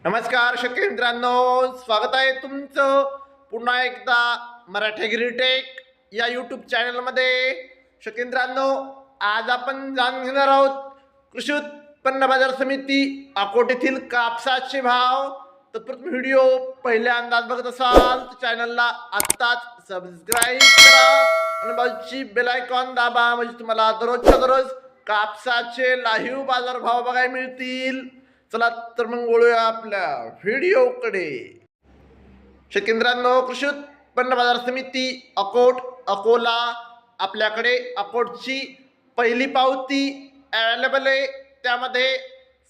नमस्कार शेतकरी मित्रांनो, स्वागत आहे तुमचं पुन्हा एकदा मराठी ॲग्रीटेक या यूट्यूब चॅनलमध्ये. शेतकरी मित्रांनो, आज आपण जाणून घेणार आहोत कृषी उत्पन्न बाजार समिती अकोट येथील कापसाचे भाव. तत्पूर्वी व्हिडिओ पहिल्यांदाच बघत असाल तर चॅनलला आत्ताच सबस्क्राईब करा आणि बाजूची बेल आयकॉन दाबा, म्हणजे तुम्हाला दररोजच्या दररोज कापसाचे लाईव्ह बाजार भाव बघायला मिळतील. चला तर मग वळूया आपल्या व्हिडिओकडे. शेतकरी मित्रांनो, कृषी उत्पन्न बाजार समिती अकोट अकोला, आपल्याकडे अकोटची पहिली पावती अवेलेबल आहे. त्यामध्ये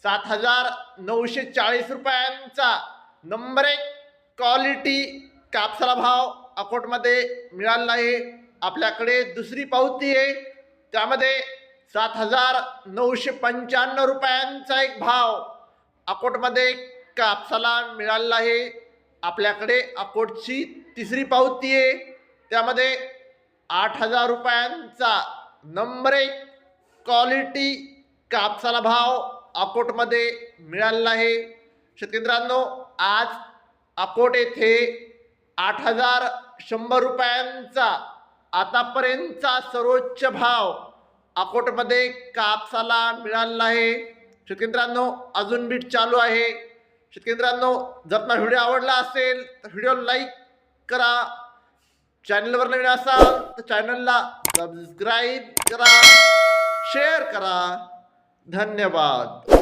7,940 रुपयांचा नंबर 1 क्वालिटी कापसाला भाव अकोटमध्ये मिळाला आहे. आपल्याकडे दुसरी पावती आहे, त्यामध्ये 7,995 रुपयांचा एक भाव अकोटमध्ये कापसाला मिळाला आहे. आपल्याकडे अकोटची तिसरी पावती आहे, त्यामध्ये 8,000 रुपयांचा नंबर 1 क्वालिटी कापसाला भाव अकोटमध्ये मिळाला आहे. शेतकरी मित्रांनो, आज अकोट येथे 8,100 रुपयांचा आतापर्यंतचा सर्वोच्च भाव अकोटमध्ये कापसाला मिळाला आहे. शेतकरी मित्रांनो, अजून बीट चालू आहे. शेतकरी मित्रांनो, जर तुम्हाला व्हिडिओ आवडला असेल तर व्हिडिओ लाईक करा. चॅनलवर नवीन असाल तर चॅनलला सबस्क्राईब करा, शेअर करा. धन्यवाद.